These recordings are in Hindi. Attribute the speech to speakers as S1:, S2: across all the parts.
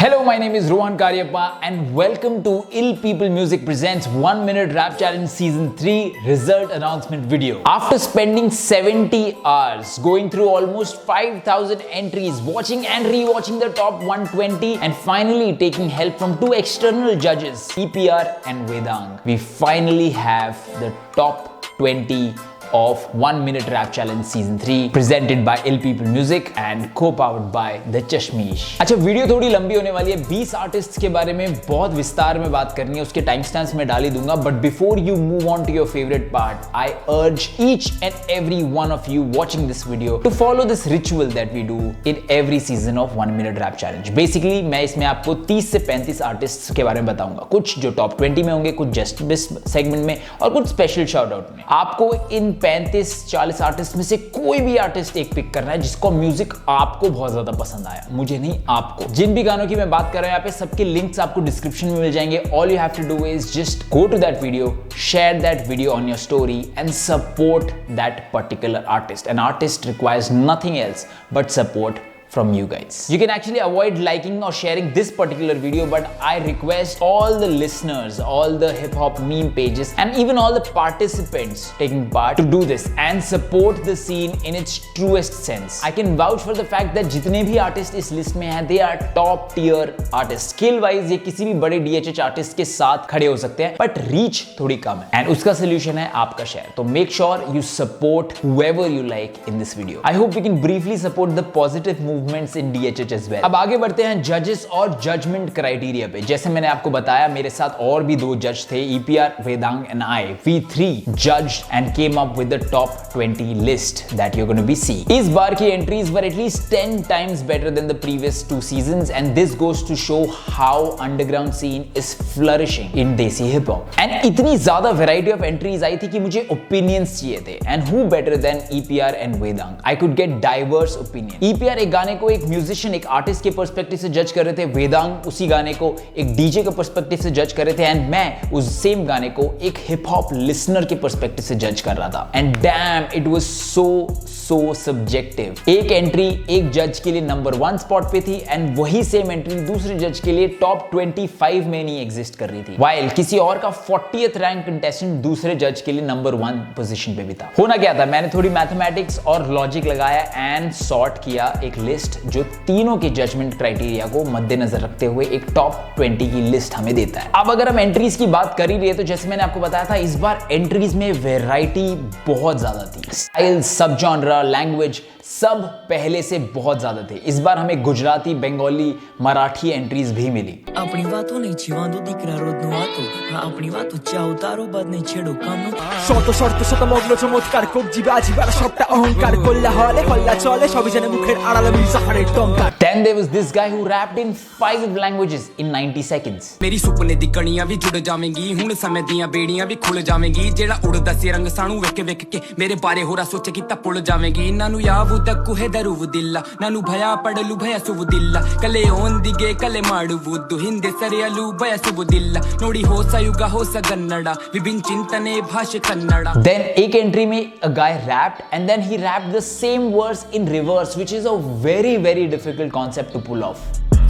S1: Hello, my name is Rohan Cariappa and welcome to Ill People Music presents 1 Minute Rap Challenge Season 3 result announcement video. After spending 70 hours going through almost 5,000 entries, watching and rewatching the top 120 and finally taking help from two external judges, EPR and Vedang, we finally have the top 20 of 1 Minute Rap Challenge Season 3 presented by Ill People Music and co-powered by the Chasmeesh. अच्छा, वीडियो थोड़ी लंबी होने वाली है। 20 आर्टिस्ट्स के बारे में बहुत विस्तार में बात करनी है, उसके टाइम स्टैम्प्स मैं डाल ही दूंगा। But before you move on to your favourite part, I urge each and every one of you watching this video to follow this ritual that we do in every season of 1 Minute Rap Challenge. Basically मैं इसमें आपको 30 से 35 आर्टिस्ट्स के बारे में बताऊंगा, कुछ जो टॉप 20 में होंगे, कुछ जस्ट दिस सेगमेंट में और कुछ स्पेशल शाउट आउट में। आपको इन 35-40 आर्टिस्ट में से कोई भी आर्टिस्ट एक पिक करना है जिसको म्यूजिक आपको बहुत ज्यादा पसंद आया, मुझे नहीं आपको। जिन भी गानों की मैं बात कर रहा हूं यहाँ पे सबके लिंक्स आपको डिस्क्रिप्शन में मिल जाएंगे। All you have to do is just go to that video, share that video on your story and support that particular artist. An artist requires nothing else but support from you guys. You can actually avoid liking or sharing this particular video, but I request all the listeners, all the hip hop meme pages and even all the participants taking part to do this and support the scene in its truest sense. I can vouch for the fact that जितने भी artists इस list में हैं, they are top tier artists. Skill wise ये किसी भी बड़े DHH artist के साथ खड़े हो सकते हैं, but reach थोड़ी कम है and उसका solution है आपका share. तो make sure you support whoever you like in this video. I hope we can briefly support the positive movements in DHH as well. अब आगे बढ़ते हैं जजेस और जजमेंट क्राइटेरिया पे। जैसे मैंने आपको बताया, मेरे साथ और भी दो जज थे, EPR, Vedang and I. We three judged and came up with the top 20 list that you're going to be seeing. इस बार की entries were at least 10 times better than the previous 2 seasons and this goes to show how underground scene is flourishing in Desi hip hop. And इतनी ज्यादा variety of entries आई थी कि मुझे opinions चाहिए थे, and who better than EPR and Vedang? I could get diverse opinion. EPR एक गाने को एक म्यूजिशियन, एक आर्टिस्ट के पर्सपेक्टिव से जज कर रहे थे, वेदांग उसी गाने को एक डीजे के पर्सपेक्टिव से जज कर रहे थे एंड मैं उस सेम गाने को एक हिप हॉप लिसनर के पर्सपेक्टिव से जज कर रहा था। And dam, it was so subjective. एक एंट्री एक जज के लिए नंबर 1 स्पॉट पे थी एंड वही सेम एंट्री दूसरे जज के लिए टॉप 25 में नहीं एग्जिस्ट कर रही थी, वाइल किसी और का 40th रैंक कंटेस्टेंट दूसरे जज के लिए नंबर 1 पोजीशन पे भी था। होना क्या था, मैंने थोड़ी मैथमेटिक्स और लॉजिक लगाया एंड सॉर्ट किया एक लिस्ट जो तीनों के जजमेंट क्राइटेरिया को मद्देनजर रखते हुए एक टॉप 20 की लिस्ट हमें देता है। अब अगर हम एंट्रीज की बात कर ही रहे तो जैसे मैंने आपको बताया था, इस बार एंट्रीज में वैरायटी बहुत ज्यादा थी। स्टाइल, सब जॉनरा, लैंग्वेज सब पहले से बहुत ज्यादा थे। इस बार हमें गुजराती, बंगाली, मराठी एंट्रीज भी मिली।
S2: अपनी बातों नहीं छीवांदो दिकरा रोदनो आतो, हाँ अपनी बातों चाहो तारो बाद नहीं छेड़ो कामनो। শত মগ্ন চমৎকার কবজি বাজিবার সবটা অহংকার কল্লা হলে কল্লা চলে সবই জানে মুখের আড়ালে মিজাহারের টঙ্কার।
S1: Then there was this guy who rapped in 5 languages in 90 seconds.
S3: मेरी सुपने दी कणियां भी जुड़ जावेंगी, हुण समय दियां बेड़ियां भी खुल जावेंगी, जेड़ा उड़दा सी रंग सानू वेख के मेरे बारे होरा सोचे कि तपुल जावेंगी। नानू यावु दक्कु है दरुव दिल्ला, नानू भया पड़लू भया सुव दिल्ला, कले ओन दिगे कले माडुवुद्दु हिंदे सरियलू भया सुव दिल्ला, नोडी हो सयुगा हो सगन्नडा विभिन्न चिंतने भाषे कन्नडा।
S1: Then एक एंट्री में a guy rapped and then he rapped the same verse in reverse, which is a very difficult concept to pull off.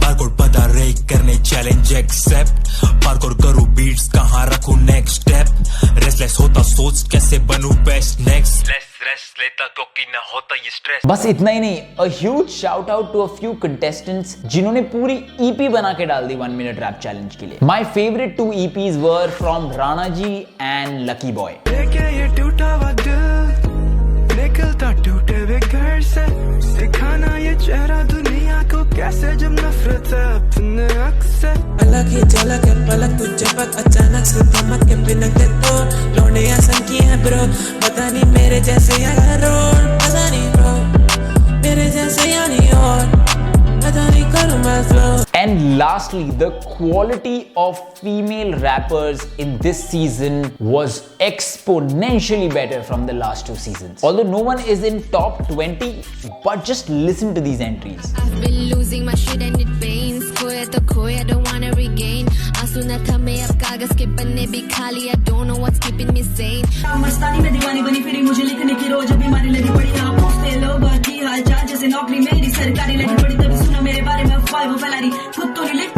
S4: Parkour पता रेक करने चैलेंज एक्सेप्ट, पार्कोर करूं बीट्स कहां रखूं नेक्स्ट स्टेप, रेस्टलेस होता सोच कैसे बनूं बेस्ट नेक्स्ट, रेस्ट लेता क्योंकि ना होता ये स्ट्रेस।
S1: बस इतना ही नहीं, a huge shout out to a few contestants जिन्होंने पूरी EP बना के डाल दी 1 Minute Rap Challenge के लिए। My favorite 2 EPs were from Rana Ji and Lucky Boy.
S5: ये टूटा हुआ दिल निकलता टूटे हुए घर से, सिखाना ये चेहरा दुनिया को कैसे जब नफरत है अपने हक से।
S2: अलग ही झलक है पलक तुझे पत अचानक से थमक के बिनक के तो लौंडे आसन की है ब्रो, पता नहीं मेरे जैसे यार रोल, पता नहीं ब्रो मेरे जैसे यानी और पता नहीं करूं मैं flow.
S1: And lastly, the quality of female rappers in this season was exponentially better from the last 2 seasons. Although no one is in top 20, but just listen to these entries.
S6: I've been losing my shit and it pains. खोया तो खोया, don't wanna regain. आंसू न थमे अब कागज के पन्ने भी खाली. I don't know what's keeping me sane.
S7: मस्तानी में दीवानी बनी फिरी मुझे लिखने की रोज अभी मारी लगी पड़ी आप पूछते लोग की हाल चाल जैसे नौकरी मेरी सरकारी लगी पड़ी तभी सुना मेरे बारे में अफवाह वो फैला रही खुद तो नहीं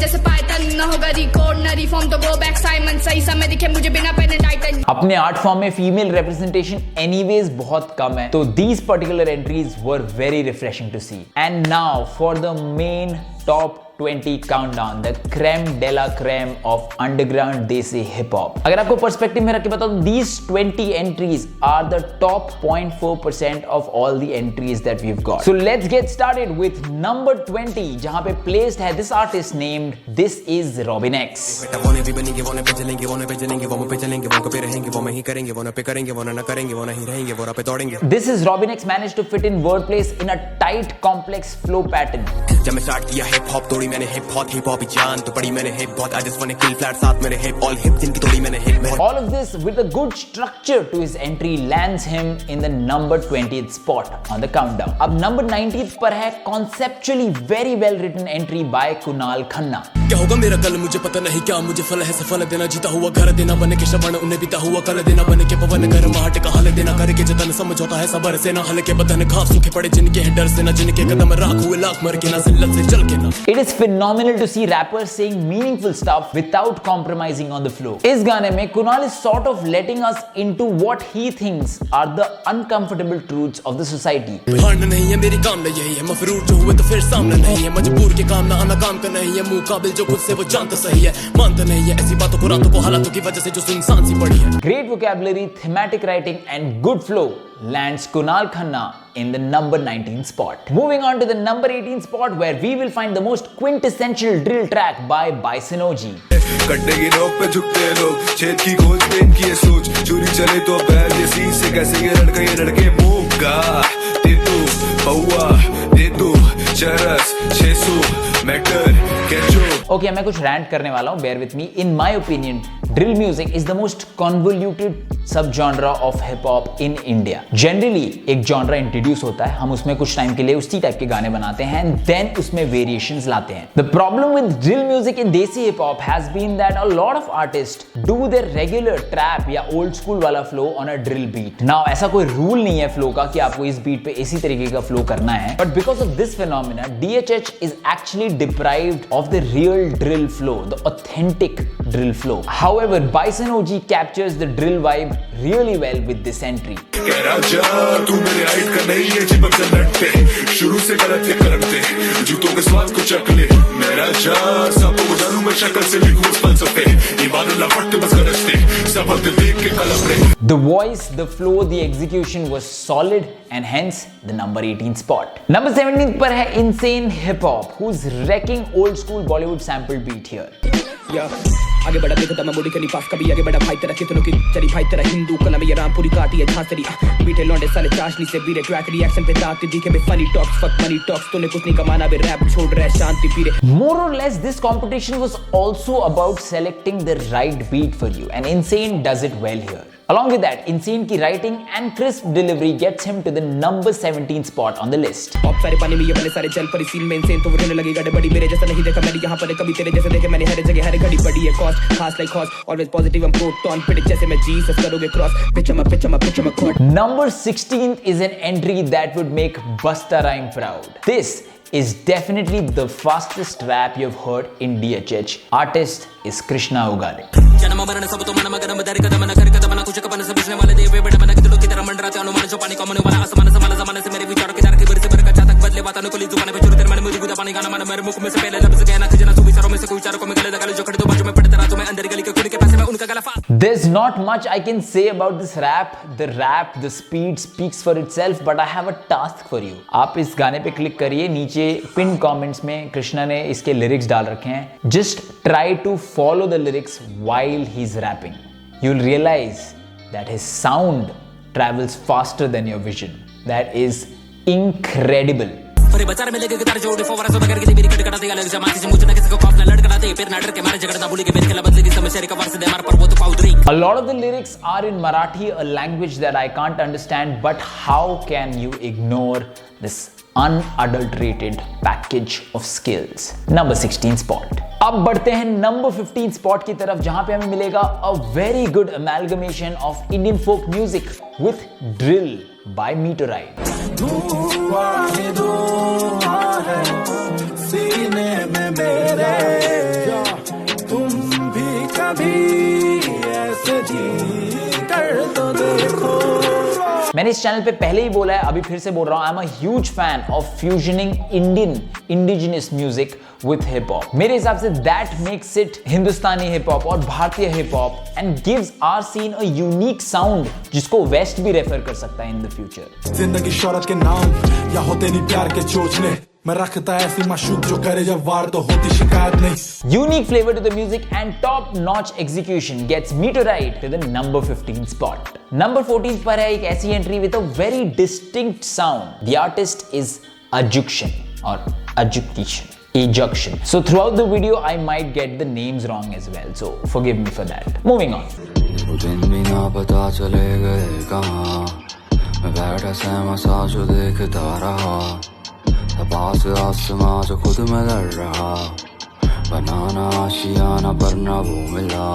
S6: जैसे पाइथन, ना होगा रिकॉर्ड ना रिफॉर्म तो गो बैक साइमन, सही समय दिखे मुझे बिना पहने टाइटन।
S1: अपने आर्ट फॉर्म में फीमेल रिप्रेजेंटेशन एनीवेज बहुत कम है, तो these particular entries were very refreshing to see. And now for the main top 20 countdown, the creme de la creme of underground desi hip hop. अगर आपको पर्सपेक्टिव में रख के बताऊं, these 20 entries are the top 0.4% of all the entries that we've got. So let's get started with number 20, जहां पे placed है this artist named This Is Robin X. This Is Robin X managed to fit in wordplays in a tight, complex flow pattern.
S8: जब मैं स्टार्ट किया हिप हॉप तोड़ी मैंने हिप हॉप ही जान तो पड़ी मैंने hip hop I just want to kill flat साथ मेरे हिप ऑल हिप जिनकी तोड़ी मैंने hip
S1: All of this with a good structure to his entry lands him in the number 20th spot on the countdown. अब number 19th पर है conceptually very well written entry by Kunal Khanna.
S8: क्या होगा मेरा कल मुझे पता नहीं क्या मुझे फल है सफल देना जीता हुआ घर देना बने के श्रवण उन्हें बीता हुआ कल देना बने के पवन कर माट का हल देना करके जतन समझौता है सबर से ना हल के बदन घाव सूखे पड़े जिनके हैं डर से ना जिनके कदम राख हुए लाख मर के ना जिल्लत से चल के ना.
S1: It is phenomenal to see rappers saying meaningful stuff without compromising on the flow. इस गाने में Kunal is sort of letting us into what he thinks are the uncomfortable truths of the society.
S8: हार नहीं है मेरी काम नहीं यही है मफरूर जो हुए तो फिर सामने नहीं है मजबूर के काम ना आना काम का नहीं है मुकाबिल जो खुद से वो जानता सही है मानता नहीं है ऐसी बातों को रातों को हालातों की वजह से जो सुनसान सी पड़ी है.
S1: Great vocabulary, thematic writing and good flow lands Kunal Khanna in the number 19 spot. Moving on to the number 18 spot where we will find the most quintessential drill track by Bison OG.
S9: कट्टे की नोक पे झुकते लोग छेद की खोज पे इनकी ये सोच चोरी चले तो बैल ये सीन से कैसे ये लड़के मूंगा दे तू बउआ दे तू चरस 600 मैटर कैचो.
S1: Okay, मैं कुछ rant करने वाला हूँ, bear with me. In my opinion, drill music is the most convoluted subgenre of hip hop in India. Generally, एक genre introduce होता है, हम उसमें कुछ टाइम के लिए उसी टाइप के गाने बनाते हैं and then उसमें variations लाते हैं. The problem with drill music in desi hip hop has been that a lot of artists do their regular trap या old school वाला flow on a drill beat. Now ऐसा कोई rule नहीं है flow का कि आपको इस beat पे इसी तरीके का flow करना है, but because of this phenomena, DHH is actually deprived of the real drill flow, the authentic drill flow. However, Bison OG captures the drill vibe really well with this entry.
S9: तू मेरे हाइट का नहीं है चिपक से लटते शुरू से गलत ये करते जूतों के स्वाद को चख ले मेरा जा सबको जानू मैं शक्ल से लिखूं उस फलसफे ये बादल लपटते बस गरजते सबक देख के कलम रे.
S1: The voice, the flow, the execution was solid and hence the number 18 spot. Number 17 पर है Insane Hip Hop, who's wrecking old school Bollywood sample beat here.
S3: आगे बढ़ा देखो मैं बॉडी कली पास कभी आगे बढ़ा भाई तेरा कितनों की चली भाई तेरा हिंदू कला में ये राम पूरी काटी है झांसरी बीटे लौंडे साले चाशनी से बीरे ट्रैक रिएक्शन पे दांत दिखे में funny talks fuck money talks तूने कुछ नहीं कमाना बे रैप छोड़ रहा है शांति पीरे.
S1: More or less this competition was also about selecting the right beat for you and Insane does it well here. Along with that, Insane की writing and crisp delivery gets him to the number 17 spot on the list.
S3: Pop सारे पानी में ये बने सारे जल पर सीन में Insane तो रोने लगेगा बड़ी मेरे जैसा नहीं देखा मैंने यहाँ पर कभी तेरे जैसे देखे मैंने हर जगह हर घड़ी पड़ी है कॉस्ट खास लाइक हॉस ऑलवेज पॉजिटिव एंड प्रोटॉन पिट जैसे मैं जीसस करोगे क्रॉस पिच अमा कॉट.
S1: Number 16 is an entry that would make Busta Rhyme proud. This is definitely the fastest rap you've heard in DHH. Artist is Krishna Ugale.
S3: जन्म मरण सब तो मन मगन दर कदम न कर कदम न कुछ कपन से बिछने वाले देव बड़े मन कितलों की तरह मंडरा चानो मन जो पानी कमने वाला आसमान समाने से मेरे विचारों के जार के बर से बर का चातक बदले वातानु को ली जुबान पे चुरते मन मुझे गुदा पानी गाना मन मेरे मुख में से पहले लफ्ज कहना खजना सु विचारों में से कोई विचारों को मैं गले लगा जो खड़े दो बाजू में पड़े तरह तो मैं अंदर गली के खुद के पास में उनका गला फास.
S1: There's not much I can say about this rap. The speed speaks for itself, but I have a task for you. आप इस गाने पे क्लिक करिए, नीचे पिन कमेंट्स में कृष्णा ने इसके लिरिक्स डाल रखे हैं. Just try to follow the lyrics while he's rapping. You'll realize that his sound travels faster than your vision. That is incredible.
S3: अरे बाजार में लगे गिटार जोड़े फवारा सो बगैर किसी मेरी कटकटा दे अलग जमाती से मुझे ना किसी को खौफ ना लड़ कराते फिर ना डर के मारे झगड़ना भूल के मेरे खिलाफ बदले की समस्या रे कवर से दे मार पर वो तो powdery.
S1: A lot of the lyrics are in Marathi, a language that I can't understand, but how can you ignore this unadulterated package of skills? Number 16 spot. अब बढ़ते हैं number 15 spot की तरफ जहां पे हमें मिलेगा a very good amalgamation of Indian folk music with drill by Meteorite.
S5: सीने में मेरे कभी ऐसे जी कर तो देखो।
S1: मैंने इस चैनल पे पहले ही बोला है, अभी फिर से बोल रहा हूं, I am a huge fan of fusioning indigenous music with hip hop. मेरे हिसाब से that makes it Hindustani hip hop और भारतीय hip hop and gives our scene a unique sound जिसको वेस्ट भी रेफर कर सकता है इन द फ्यूचर।
S10: जिंदगी शोहरत के नाम या होते नहीं प्यार के चोचले, मैं रखता ऐसी माशूक जो करे जब वार तो होती शिकायत नहीं।
S1: Unique flavor to the music and top-notch execution gets me to right to the number 15 spot. Number 14 पर है एक ऐसी entry with a very distinct sound. The artist is Ajukshan or Ejuction. So throughout the video, I might get the names wrong as well. So forgive me for that. Moving on.
S11: दिन भी ना पता चले गए कहाँ, मैं बैठा सहमा सा जो देखता रहा, पास आसमां जो खुद में लड़ रहा, बनाना आशियाना पर ना वो मिला।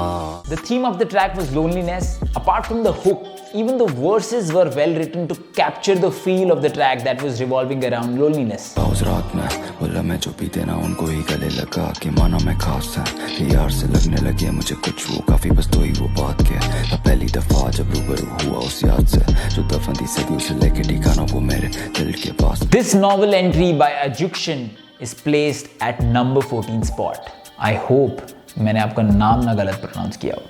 S1: The theme of the track was loneliness. Apart from the hook, even the verses were well written to capture the feel of the track that was revolving around loneliness.
S11: उस रात में बोला मैं जो पीते ना उनको ही गले लगा कि माना मैं खास है, यार से लगने लगे मुझे कुछ वो काफी बस तो ही वो बात के तब पहली दफा जब रूबरू हुआ उस याद से जो दफन थी सदी उसे लेके ठिकाना वो मेरे दिल के पास।
S1: This novel entry by Ajukshan is placed at number 14 spot. I hope मैंने आपका नाम ना गलत प्रोनाउंस किया हो।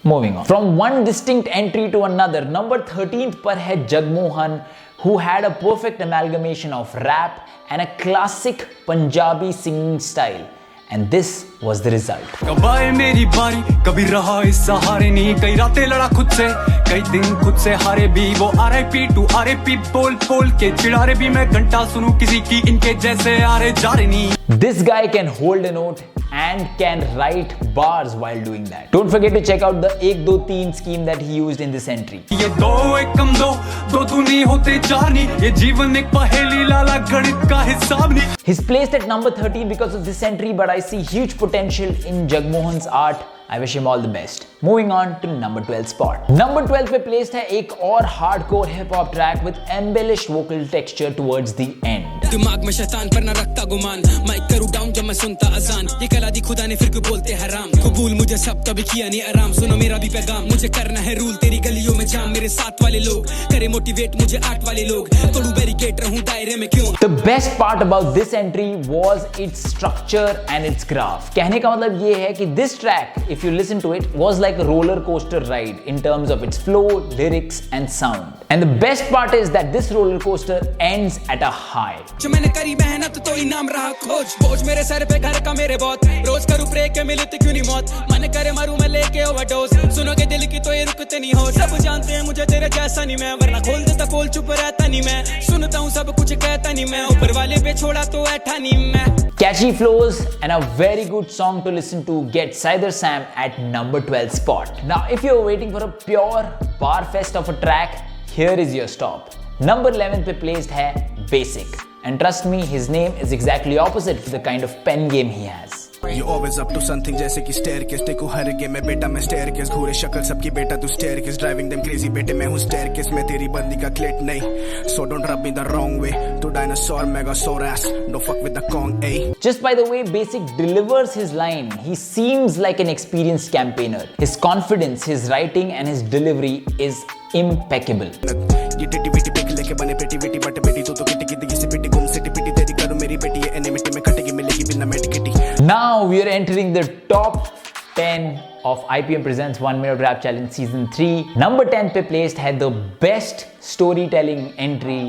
S1: Moving on. From one distinct entry to another, number 13th पर है Jagmohan, who had a perfect amalgamation of rap and a classic Punjabi singing style. And this was the result.
S3: कब आए मेरी बारी, कभी रहा इस सहारे नहीं, कई रातें लड़ा खुद से, कई दिन खुद से हारे भी, वो RIP to RIP बोल बोल के चिढ़ारे भी, मैं घंटा सुनूं किसी की इनके जैसे आरे जा रहे नहीं।
S1: This guy can hold a note and can write bars while doing that. Don't forget to check out the 1 2 3 scheme that he used in this entry.
S3: ये दो एक कम दो, दो तू नहीं होते चार नहीं, ये जीवन एक पहेली लाला गणित का हिसाब नहीं।
S1: He's placed at number 13 because of this entry, but I see huge potential in Jagmohan's art. I wish him all the best. Moving on to number 12 spot. Number 12 पे placed है एक और hardcore hip hop track with embellished vocal texture towards the end.
S3: दिमाग में शैतान पर न रखता गुमान, माइक करूं डाउन जब मैं सुनता अजान, ये कला दी खुदा ने फिर क्यों बोलते हराम, कबूल मुझे सब कभी किया नहीं आराम, सुनो मेरा भी पैगाम, मुझे करना है रूल तेरी गलियों में जाम, मेरे साथ वाले लोग करे मोटिवेट मुझे आर्ट वाले लोग, तोड़ू बैरिकेड रहूं दायरे में क्यों।
S1: The best part about this entry was its structure and its graph. कहने का मतलब ये है कि this track, if you listen to it, was like a roller coaster ride in terms of its flow, lyrics and sound. And the best part is that this roller coaster ends at a high.
S3: जो मैंने करी मेहनत तो इनाम रहा खोज, बोझ मेरे सर पे घर का मेरे बहुत, रोज करूं प्रे के मिले तो क्यों नहीं मौत, मन करे मारूं मैं लेके ओवरडोज, सुनोगे दिल की तो ये रुकते नहीं हो, सब जानते हैं मुझे तेरे जैसा नहीं मैं, वरना खोल देता पोल चुप रहता नहीं मैं, सुनता हूं सब कुछ कहता नहीं मैं, ऊपर वाले पे छोड़ा तो ऐठा नहीं मैं।
S1: Catchy flows and a very good song to listen to gets Sider Sam at number 12 spot. Now if you're waiting for a pure bar fest of a track, here is your stop. Number 11 पे placed है Basic. And trust me, his name is exactly opposite to the kind of pen game he has.
S12: You always up to something जैसे कि staircase, देखो हर गेम में बेटा मैं staircase, घूरे शक्ल सबकी बेटा तू staircase, driving them crazy बेटे मैं हूँ staircase, मैं तेरी बंदी का क्लेट नहीं, so don't rub me the wrong way, तू dinosaur megasaur ass, don't fuck with the Kong, eh?
S1: Just by the way Basic delivers his line, he seems like an experienced campaigner. His confidence, his writing and his delivery is impeccable.
S12: ये टिटी बिटी पिक लेके बने पेटी बिटी बट बेटी तो किटी किटी से पिटी गुम से टिपिटी तेरी करो मेरी बेटी ये एनिमिटी में कटेगी मिलेगी बिना मेडिकेटी।
S1: Now we are entering the top 10 of IPM Presents 1 Minute Rap Challenge Season 3. Number 10 पे placed है the best storytelling entry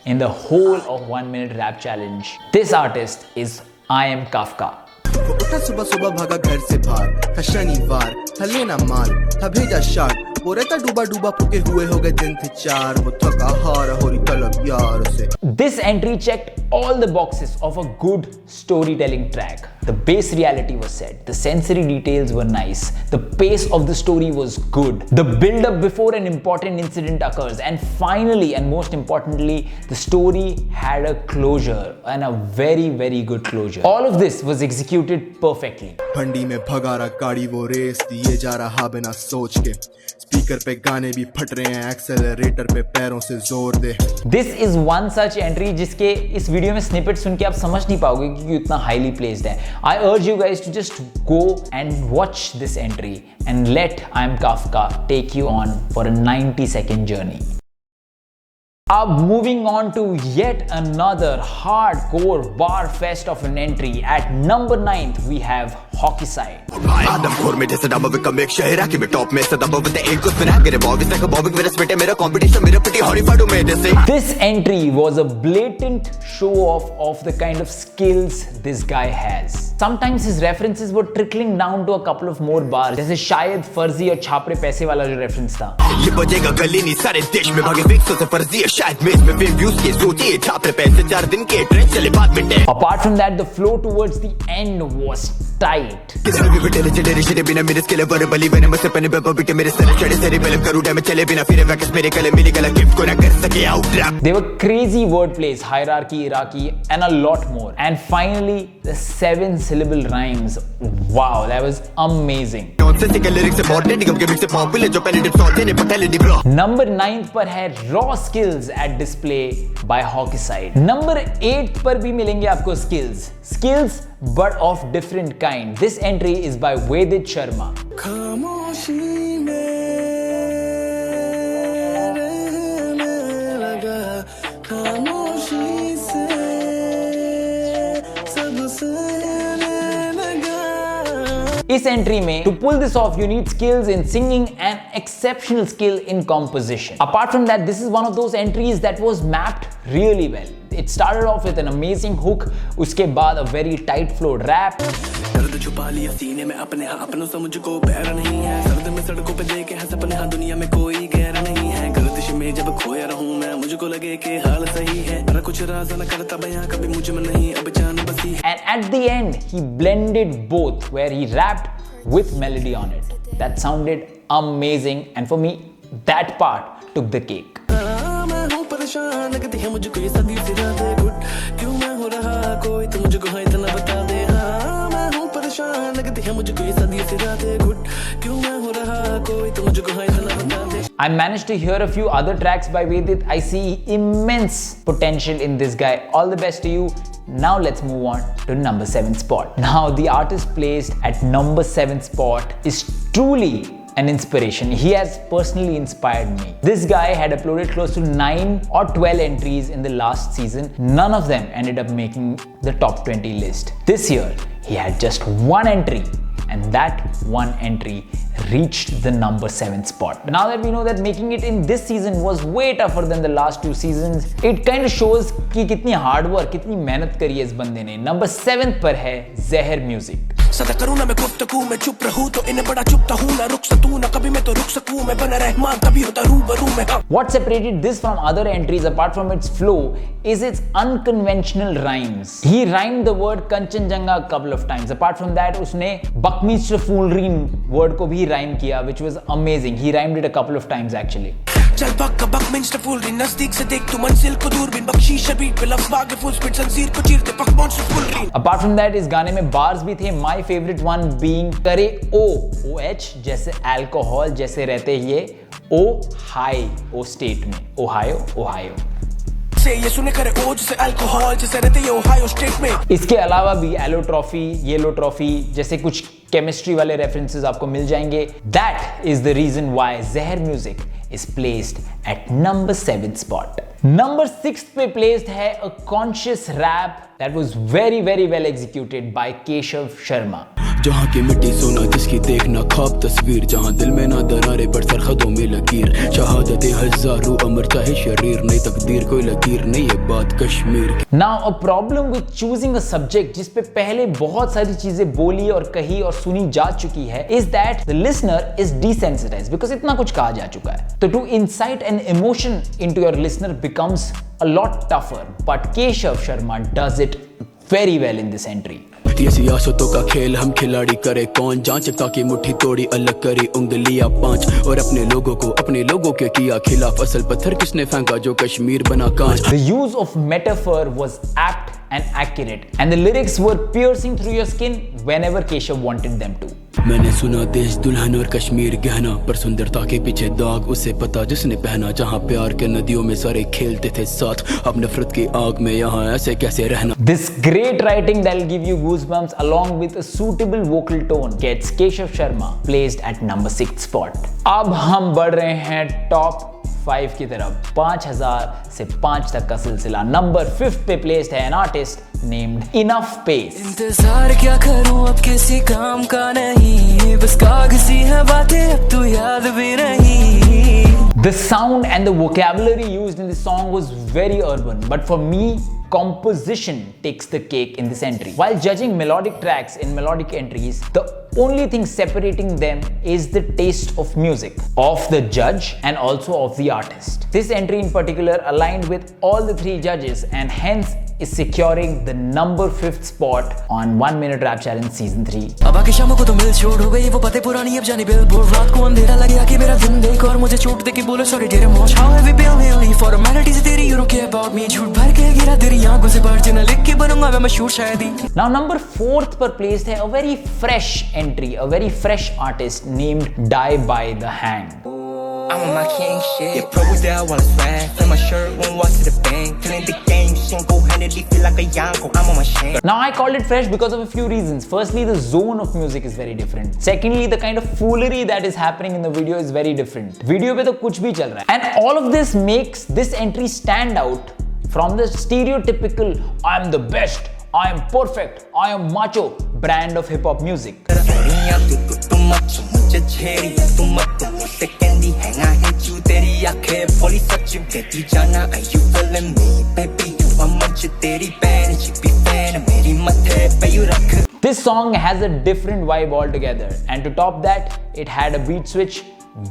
S1: in the whole of 1 Minute Rap Challenge. This artist is I Am Kafka.
S13: वो उठा सुबह सुबह भागा घर से बाहर, था शनिवार, था लेना माल, था भेजा शार्ट, वो रहता डूबा डूबा फूके हुए हो गए दिन थे 4, वो थका हारा हो रही तलब यार से।
S1: This entry checked all the boxes of a good storytelling track. The base reality was set, the sensory details were nice, the pace of the story was good, the build-up before an important incident occurs, and finally and most importantly, the story had a closure and a very very good closure. All of this was executed perfectly.
S13: Fundy में भगारा गाड़ी वो रेस दिए जा रहा बिना सोच के, स्पीकर पे गाने भी फट रहे हैं, एक्सेलरेटर पे पैरों से जोर दे।
S1: This is one such entry जिसके इस वीडियो में स्निपेट सुन के आप समझ नहीं पाओगे कि इतना हाईली प्लेस्ड है. I urge you guys to just go and watch this entry and let I am Kafka take you on for a 90-second journey. Moving on to yet another hardcore bar fest of an entry. At number 9th we have Hockey Side.
S14: आदमखोर में जैसे डब्बा विकम एक शहर की मैं टॉप में सदबा with the एक कुछ बिना मेरे बॉबी से बॉबी मेरा स्पिट मेरा कंपटीशन मेरा पिटी हॉरीफाइड में जैसे.
S1: This entry was a blatant show off of the kind of skills this guy has. Sometimes his references were trickling down to a couple of more bars, जैसे शायद फर्जी और छापरे पैसे वाला जो रेफरेंस था.
S14: ये बजेगा गली नहीं सारे देश में भागे फिक्स से फर्जी है शायद मेज में फिर व्यूज के सोचिए छापरे पैसे 4 दिन के ट्रेंड चले बाद में day.
S1: Apart from that, the flow towards the end was tight.
S14: किधर भी बेटे चढ़े रिश्ते बिना मेरे स्किल पर बली बने मसे पने पे बिटे मेरे सर चढ़े सरे फिल्म करूं डैमेज चले बिना फिर वैक्स मेरे गले मिली गला गिफ्ट को ना कर सके out rap.
S1: They were crazy wordplays, hierarchy, Iraqi, and a lot more. And finally, the 7-syllable rhymes. Wow, that was amazing. Number 9 पर है raw skills at display by Hockey Side. Number 8 पर भी मिलेंगे आपको skills but of different kind. This entry is by Vedang Sharma.
S2: खामोशी में रहने लगा, खामोशी से सब सहने लगा.
S1: इस एंट्री में to pull this off you need skills in singing and exceptional skill in composition. Apart from that, this is one of those entries that was mapped really well. It started off with an amazing hook, उसके बाद a very tight flowed rap.
S8: दर्द छुपा लिया सीने में अपने अपनों से मुझको प्यार नहीं है. सर्द में सड़कों पे देखे हैं सपने हाँ दुनिया में कोई गैर नहीं है. गर्दिश में जब खोया रहूं मैं मुझको लगे कि हाल सही है. मेरा कुछ राज न करता बयां कभी मुझ में नहीं अब जान बसी है.
S1: And at the end he blended both where he rapped with melody on it. That sounded amazing and for me that part took the cake.
S8: परेशान लगती है मुझको ये सदी से रातें गुड क्यों मैं हो रहा कोई तो मुझको है इतना बता दे. हाँ मैं हूँ परेशान लगती है मुझको ये सदी से रातें गुड क्यों मैं हो रहा कोई तो मुझको है इतना बता दे.
S1: I managed to hear a few other tracks by Vedit. I see immense potential in this guy. All the best to you. Now let's move on to number 7 spot. Now the artist placed at number 7 spot is truly an inspiration. He has personally inspired me. This guy had uploaded close to 9 or 12 entries in the last season. None of them ended up making the top 20 list. This year, he had just one entry, and that one entry reached the number 7 spot. Now that we know that making it in this season was way tougher than the last 2 seasons, it kind of shows कि कितनी hard work, कितनी मेहनत करी है इस बंदे ने. Number 7 पर है Zehar Music.
S8: सदा करूँ ना मैं गुफ्तगू मैं चुप रहूँ तो इन्हें बड़ा चुपता हूँ ना रुक सकूँ ना कभी मैं तो रुक सकूँ मैं बना रहमान तभी होता रूबरू में.
S1: What separated this from other entries apart from its flow is its unconventional rhymes. He rhymed the word Kanchenjunga a couple of times. Apart from that, उसने Buckminster Fullerene word को भी rhyme किया, which was amazing. He rhymed it a couple of times actually.
S8: चल बक बकमिंस्टर फुलरीन नजदीक से देख तू मंजिल को दूरबीन बख्शी शबीट पे लफ्ज बागे फुल स्पीड जंजीर को चीरते बकमॉन्स्टर फुलरीन.
S1: Apart from that, इस गाने में bars भी थे. My favorite one being करे OH जैसे alcohol जैसे रहते ये Ohio state में Ohio.
S8: ये सुने करे ओ जैसे अल्कोहल जैसे रहते ये ओहायो स्टेट में.
S1: इसके अलावा भी एलो ट्रॉफी, येलो ट्रॉफी जैसे कुछ केमिस्ट्री वाले रेफरेंसेस आपको मिल जाएंगे. That is the reason why Zehar Music is placed at number 7 spot. Number 6 पे placed है a conscious rap that was very well executed by Keshav Sharma.
S8: जहाँ की मिट्टी सोना जिसकी देखना ख्वाब तस्वीर जहाँ दिल में ना दरारे पर सरहदों में लकीर शहादतें हजारों अमर चाहे शरीर नहीं तकदीर कोई लकीर नहीं ये बात Kashmir.
S1: Now a problem with choosing a subject जिस पे पहले बहुत सारी चीजें बोली और कही और सुनी जा चुकी है is that the listener is desensitized because इतना कुछ कहा जा चुका है. तो to incite an emotion into your listener becomes a lot tougher, but Keshav Sharma does it very well in this entry.
S8: ये सियासतों का खेल हम खिलाड़ी करे कौन जांचता की मुट्ठी तोड़ी अलग करी उंगलियां 5 और अपने लोगों के किया खिलाफ असल पत्थर किसने फेंका जो कश्मीर बना कांच.
S1: The use of metaphor was apt and accurate, and the lyrics were piercing through your skin whenever Keshav wanted them to.
S8: मैंने सुना देश दुल्हन और कश्मीर गहना, पर सुंदरता के पीछे दाग उसे पता जिसने पहना, जहाँ प्यार के नदियों में सारे खेलते थे साथ, अब नफरत की आग में यहाँ ऐसे कैसे रहना.
S1: This great writing that'll give you goosebumps along with a suitable vocal tone gets Keshav Sharma placed at number 6 spot. अब हम बढ़ रहे हैं top 5 की तरफ. 5000 से 5 तक का सिलसिला. नंबर 5 पे प्लेस्ड है an artist named Enough Pace.
S2: इंतजार क्या करूं अब किसी काम का नहीं, बस कागजी है बातें अब तो याद भी नहीं.
S1: The sound and the vocabulary used in the song was very urban, but for me, composition takes the cake in this entry. While judging melodic tracks in melodic entries, the only thing separating them is the taste of music of the judge and also of the artist. This entry in particular aligned with all the 3 judges and hence is securing the number 5th spot on 1 Minute Rap Challenge Season 3.
S2: अब आके शाम को तो मिल छोड़ हो गई वो बातें पुरानी, अब जाने बिलबोर्ड. रात को अंधेरा लगे आके मेरा दिन देख और मुझे छूट दे के बोले सॉरी डियर मॉच. How have you been lately? Formalities तेरी you don't care about me. झूठ भर के गिरा तेरी आंखों से पर्चे न लिख के बनूंगा मैं मशहूर शायद ही.
S1: Now number 4th पर placed है a very fresh entry, a very fresh artist named Die by the Hang.
S15: I'm on my king shit. Yeah, pro was there while I swag. Play my shirt, won't walk to the bank. Killing the game, single-handedly feel like a yanko. I'm on my shank.
S1: Now I called it fresh because of a few reasons. Firstly, the zone of music is very different. Secondly, the kind of foolery that is happening in the video is very different. Video पे तो कुछ भी चल रहा है. And all of this makes this entry stand out from the stereotypical I am the best, I am perfect, I am macho brand of hip hop music. This song has a different vibe altogether, and to top that, it had a beat switch.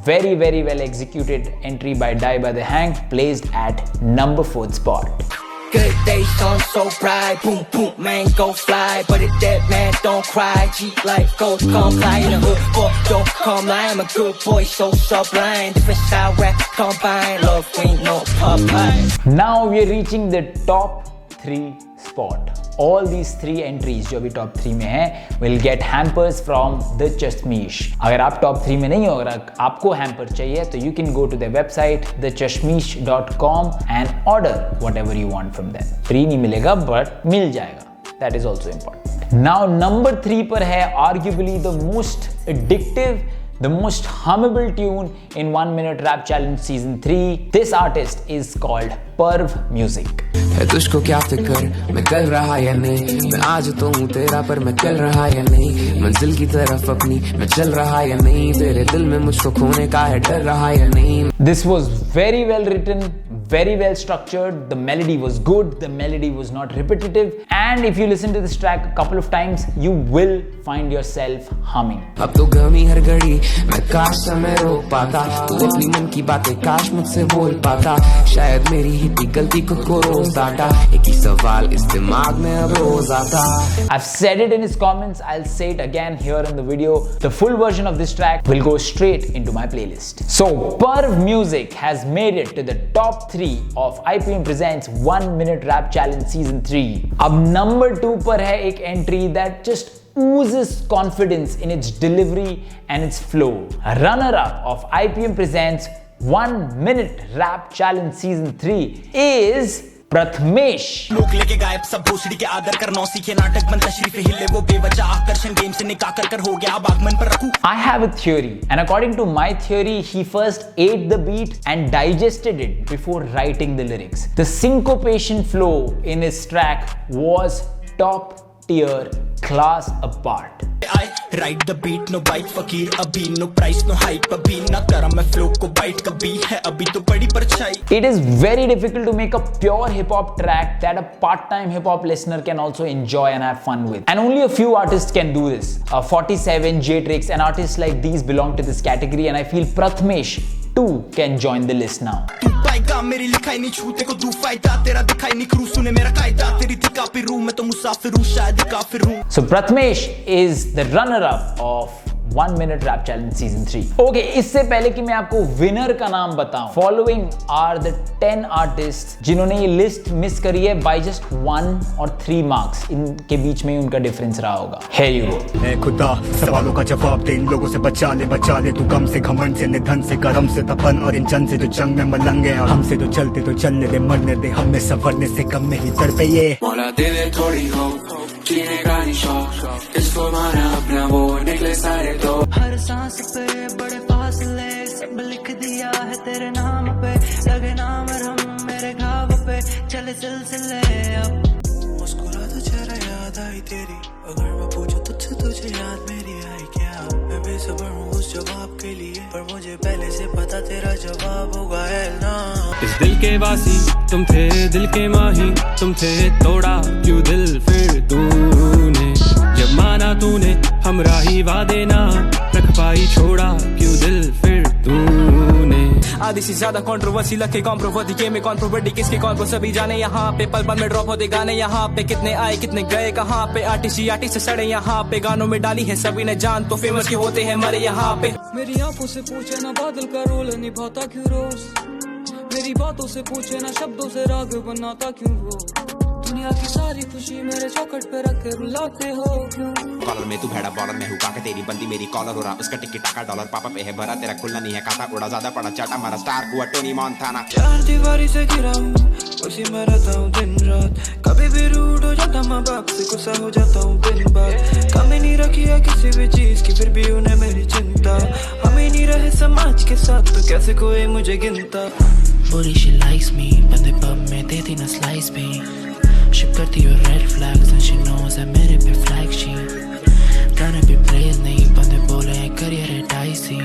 S1: Very well executed entry by Die by the Hang, placed at number 4th spot.
S15: Good day, sun so bright, boom boom, man go fly, but if dead man don't cry, G like ghost come fly in the hood, boy don't come lie, I'm a good boy so sublime, different style rap combine, love ain't no Popeye.
S1: Now we are reaching the top 3 spot. All these 3 entries जो अभी top 3 में हैं will get hampers from the Chasmeesh. अगर आप top 3 में नहीं हो, अगर आपको hamper चाहिए तो you can go to their website thechasmeesh.com and order whatever you want from them. Free नहीं मिलेगा but मिल जाएगा. That is also important. Now number 3 पर है arguably the most addictive, the most hummable tune in 1 Minute Rap Challenge Season 3. This artist is called Parv Music.
S16: है तुझको क्या फिक्र मैं कर रहा या नहीं, मैं आज तो हूँ तेरा पर मैं चल रहा या नहीं, मंजिल की तरफ अपनी मैं चल रहा या नहीं, तेरे दिल में मुझको खोने का है डर रहा या नहीं.
S1: This was very well written, very well structured. The melody was good, the melody was not repetitive, and if you listen to this track a couple of times, you will find yourself humming.
S16: अब तो गमी हर घड़ी मैं काश समय रोक पाता, तू अपनी मन की बातें काश मुझसे बोल पाता, शायद मेरी ही गलती खुद को रोज डांटा, एक ही सवाल इस दिमाग में अब रोज आता.
S1: I've said it in his comments, I'll say it again here in the video. The full version of this track will go straight into my playlist. So Parv Music has made it to the top 3 of IPM Presents 1 Minute Rap Challenge Season 3. अब number 2 पर है एक entry that just oozes confidence in its delivery and its flow. Runner-up of IPM Presents 1 Minute Rap Challenge Season 3 is Chasmeesh.
S3: लोग लेके गायब सब भोसड़ी के आदर कर, नौ सीखे नाटक बन तशरीफ हिले वो बेवजह आकर्षण गेम से निकाल कर हो गया अब आगमन पर रखूं.
S1: I have a theory, and according to my theory, he first ate the beat and digested it before writing the lyrics. The syncopation flow in his track was top tier, class apart.
S3: I write the beat, no bite फकीर अभी, no price, no hype अभी, ना करा मैं flow को bite कभी, है अभी तो बड़ी परछाई.
S1: It is very difficult to make a pure hip hop track that a part-time hip hop listener can also enjoy and have fun with. And only a few artists can do this. 47, J-Trix, and artists like these belong to this category, and I feel Chasmeesh too can join the list now.
S3: मेरी लिखाई नहीं छूते को दू फायदा, तेरा दिखाई नहीं क्रू सुने मेरा कायदा, तेरी थी काफी रूम मैं तो मुसाफिर हूँ शायद काफिर हूँ.
S1: So Chasmeesh is the runner-up of 1 Minute Rap Challenge Season 3. Okay, इससे पहले कि मैं आपको विनर का नाम बताऊं, following are the 10 artists जिन्होंने ये लिस्ट मिस करी है by just 1 or 3 marks. इनके बीच में उनका डिफरेंस रहा होगा. Here you go.
S17: ऐ खुदा सवालों का जवाब दे, इन लोगों से बचा ले तू गम से, घमंड से, निधन से, करम से, तपन और इन जन से जो जंग में मलंगे हैं हमसे, तो चलते तो चलने दे, मरने दे, हमें सफरने से कम नहीं तड़पे ये.
S2: मोला दिल है थोड़ी हो जीने का नहीं शौक, इसको मारा अपना वो निकले सारे तो. हर सांस पे बड़े फासले, सब लिख दिया है तेरे नाम पे, लगे नाम हम मेरे घाव पे, चले सिलसिले अब. मुस्कुरा तो चेहरा याद आई तेरी, अगर मैं पूछूं तुझसे तुझे याद मेरी आई क्या? मैं बेसब्र हूँ उस जवाब के लिए, पर मुझे पहले से पता तेरा जवाब होगा है ना.
S18: इस दिल के वासी तुम थे, दिल के माही तुम थे, तोड़ा क्यों दिल फिर तूने, जब माना तूने हमरा ही वादे ना रख पाई, छोड़ा क्यों दिल फिर तूने.
S3: आधी से ज्यादा कंट्रोवर्सी लगे कॉम्प्रोवर्सी के में कॉन्ट्रोवर्टी किसके कौन को सभी जाने, यहाँ पे पल पल में ड्रॉप होते गाने, यहाँ पे कितने आए कितने गए कहाँ पे, आर्टिस्ट से सड़े यहाँ पे, गानों में डाली है सभी ने जान, तो फेमस के होते हैं मरे यहाँ पे.
S19: मेरी आंखों से पूछे ना बादल का रोल निभाता क्यों रोज, मेरी बातों से पूछे ना शब्दों से राग बनाता क्यों वो, दुनिया की सारी खुशी मेरे चौखट पे रख के रुलाते हो क्यों.
S20: कॉलर में तू भेड़ा बॉलर में हुका के तेरी बंदी मेरी कॉलर हो रहा, उसका टिकट टाका डॉलर पापा पे है भरा, तेरा खुलना नहीं है खाता, उड़ा ज्यादा पड़ा चाटा हमारा स्टार हुआ टोनी मोंटाना.
S2: चार दीवारी से घिरा हूँ उसी में रहता हूँ दिन रात, कभी भी रूड हो जाता माँ बाप से, गुस्सा हो जाता हूँ बिन बात, कमी नहीं रखी है किसी भी चीज की, फिर भी उन्हें मेरी चिंता, हमें नहीं रहे समाज के साथ तो कैसे कोई मुझे गिनता.
S21: Bully she likes me, बंदे पब में देती ना स्लाइस भी, शिप करती हो red flags and she knows that मेरे पे फ्लैग शी, गाने पे प्लेज नहीं, बंदे बोले करियर है डाइसी,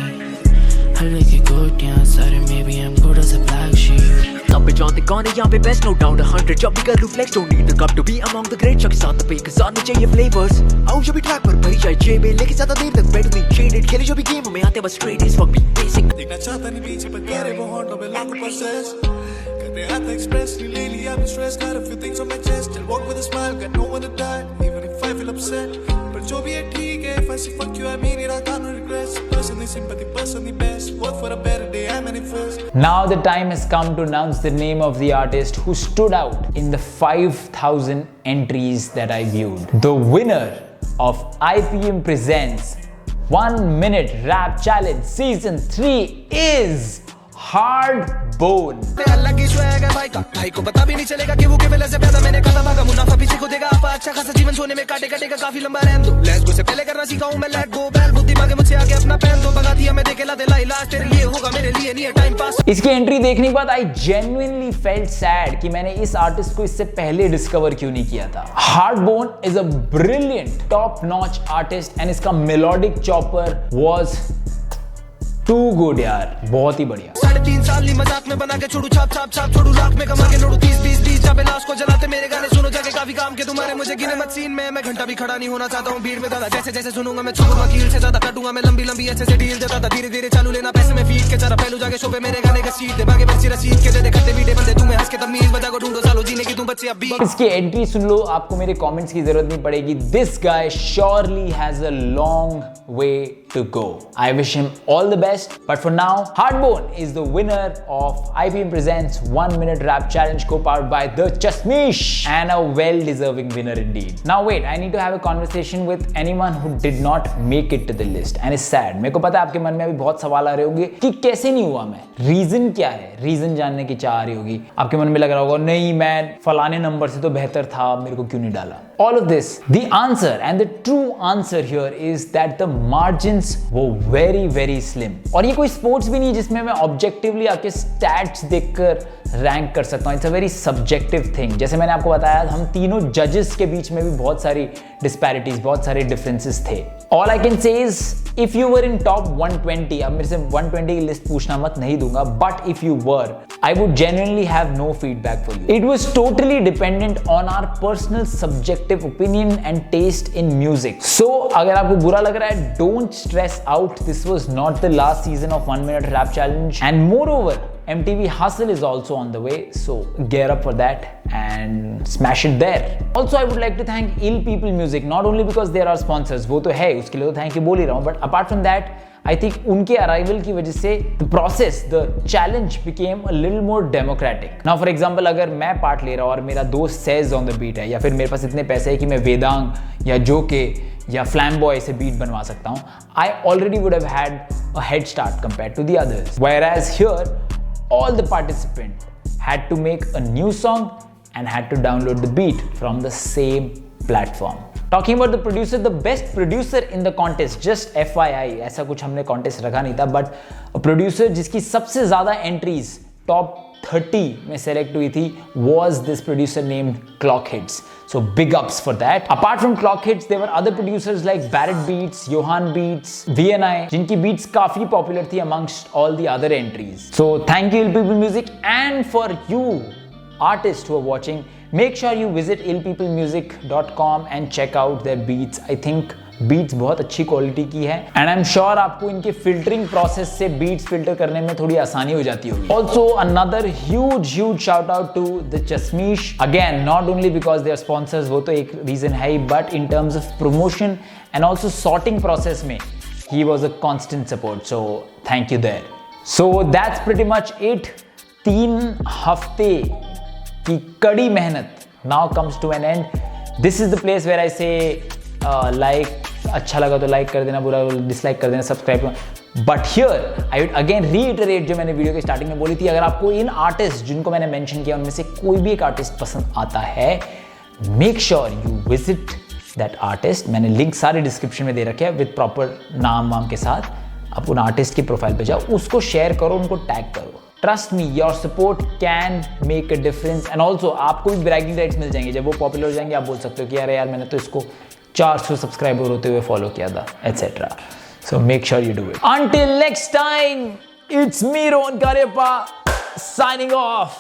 S21: हलवे की गोटियां सारे में भी I'm good as a black sheep.
S22: अब पे जानते कौन है यहाँ पे बेस्ट, नो डाउट 100 जब भी करूँ flex, don't need the cup to be among the great, शक साथ पे इंसान में चाहिए फ्लेवर्स, आओ जो भी ट्रैक पर भरी जाए जेब में, लेके ज्यादा देर तक बैठ नहीं शेडेड, खेले जो भी गेम में आते बस straight is fuck me basic.
S23: देखना चाहता नहीं पीछे पर तेरे वो होंठों पे लॉन्ग प्रोसेस, करते आता express, lately I've been stressed, got a few things on my chest, still walk with a smile, got no one to die, even if I feel upset, पर जो भी है ठीक है, if I say fuck you I mean it, I got no regrets, personally sympathy, personally best, work for a better day, I manifest.
S1: Now the time has come to announce the name of the artist who stood out in the 5,000 entries that I viewed. The winner of IPM Presents 1 Minute Rap Challenge Season 3 is Hardbone.
S2: अलग ही स्वैग है भाई का, भाई को पता भी नहीं चलेगा कि वो के वेले से पैदा मैंने कहा भागा, मुनाफा पीछे को देगा आपा, अच्छा खासा जीवन सोने में काटेगा काफी लंबा रहने दो, लेट्स गो से पहले करना सीखा हूं मैं, लेट गो बैल बुद्धि मांगे मुझसे आके अपना पहन दो, भगा दिया मैं देखे ला दिलाई लास्ट तेरे लिए होगा मेरे लिए नहीं है टाइम पास.
S1: इसकी एंट्री देखने के बाद आई जेन्युइनली फेल्ट सैड कि मैंने इस आर्टिस्ट को इससे पहले डिस्कवर क्यों नहीं किया था. Hardbone is a brilliant top notch artist and इसका melodic chopper was too good यार, बहुत ही बढ़िया.
S2: 3.5 साल मजाक में बना के छोड़ू छाप छोड़ू लाख में कमा के लोड़ू 30 जाबे लाश को जलाते मेरे गाने सुनो जाके काफी काम के तुम्हारे, मुझे गिने मत सीन में, मैं घंटा भी खड़ा नहीं होना चाहता हूँ भीड़ में दादा, जैसे सुनूंगा मैं छूंगा कील से ज्यादा काटूंगा मैं, लंबी अच्छे से डील देता था, धीरे चालू लेना पैसे में फीड के जरा पहलू जाके शो पे मेरे गाने का सीट दे, बाकी पर्ची रसीद के दे खट्टे मीठे बंदे तुम्हें हंस के तमीज बजा को ढूंढो सालो जीने की तुम बच्चे अब भी.
S1: इसकी एंट्री सुन लो, आपको मेरे कमेंट्स की जरूरत नहीं पड़ेगी. This guy surely has a long way to go. I wish him all the best. But for now, Hardbone is the winner of IPM Presents 1 Minute Rap Challenge co-powered by the Chasmeesh, and a well-deserving winner indeed. Now wait, I need to have a conversation with anyone who did not make it to the list and is sad. मेरे को पता है आपके मन में अभी बहुत सवाल आ रहे होंगे कि कैसे नहीं हुआ मैं, रीजन क्या है, रीजन जानने की चाह आ रही होगी. आपके मन में लग रहा होगा नहीं मैं फलाने नंबर से तो बेहतर था, मेरे को क्यों नहीं डाला. All of this, the answer and the true answer here is that the margins वो very slim. और ये कोई स्पोर्ट्स भी नहीं जिसमें मैं ऑब्जेक्टिवली आपके स्टैट्स देखकर रैंक कर सकता हूँ. It's a very subjective thing. जैसे मैंने आपको बताया हम तीनों जजेस के बीच में भी बहुत सारी डिस्पैरिटीज, बहुत सारे डिफरेंसेस थे. All I can say is if you were in top 120, अब मेरे से 120 की लिस्ट पूछना मत, नहीं दूंगा, but if you were I would genuinely have no feedback for you. It was totally dependent on our personal subjective opinion and taste in music. So अगर आपको बुरा लग रहा है, don't stress out. This was not the last season of 1 Minute Rap Challenge, and moreover MTV Hustle is also on the way, so gear up for that and smash it there. Also, I would like to thank Ill People Music, not only because they are our sponsors, वो तो है, उसके लिए तो thank you बोल ही रहा हूँ, but apart from that, I think उनके arrival की वजह से the process, the challenge became a little more democratic. Now, for example, अगर मैं पार्ट ले रहा हूँ और मेरा दोस्त says on the beat है, या फिर मेरे पास इतने पैसे है कि मैं वेदांग या जोके या फ्लैम्बॉय से बीट बनवा सकता हूँ, I already would have had a head start compared to the others. Whereas here, all the participants had to make a new song and had to download the beat from the same platform. Talking about the producer, the best producer in the contest, just FYI, ऐसा कुछ हमने contest रखा नहीं था, but a producer जिसकी सबसे ज़्यादा entries top 30 में select हुई थी was this producer named Clockhits. So big ups for that. Apart from Clockhits, there were other producers like Barrett Beats, Rohan Beats, VNI, जिनकी beats काफी popular थी amongst all the other entries. So thank you Ill People Music, and for you artists who are watching, make sure you visit illpeoplemusic.com and check out their beats. I think beats बहुत अच्छी क्वालिटी की है, and I'm sure आपको इनके filtering process से beats filter करने में थोड़ी आसानी हो जाती होगी. Also, another huge shout out to the Chasmeesh. Again, not only because they are sponsors, वो तो एक reason है, but in terms of promotion and also sorting process में, he was a constant support. So thank you there. So that's pretty much it. 3 हफ्ते की कड़ी मेहनत now comes to an end. This is the place where I say like, अच्छा लगा तो लाइक कर देना, बुरा डिसलाइक कर देना, सब्सक्राइब करना. But here I would again reiterate जो मैंने वीडियो के स्टार्टिंग में बोली थी, अगर आपको इन आर्टिस्ट जिनको मैंने मेंशन किया उनमें से कोई भी एक आर्टिस्ट पसंद आता है, make sure you visit that artist. मैंने लिंक सारे डिस्क्रिप्शन में दे रखे हैं विद प्रॉपर नाम वाम के साथ. आप उन आर्टिस्ट की प्रोफाइल पे जाओ, उसको शेयर करो, उनको टैग करो. Trust me, your support can make a difference. And also आपको भी ब्रैगिंग राइट्स मिल जाएंगे. जब वो पॉपुलर हो जाएंगे, आप बोल सकते हो कि यार मैंने तो इसको 400 सब्सक्राइबर होते हुए फॉलो किया था, etc. So make sure you do it. Until next time, it's me, Rohan Cariappa, signing off.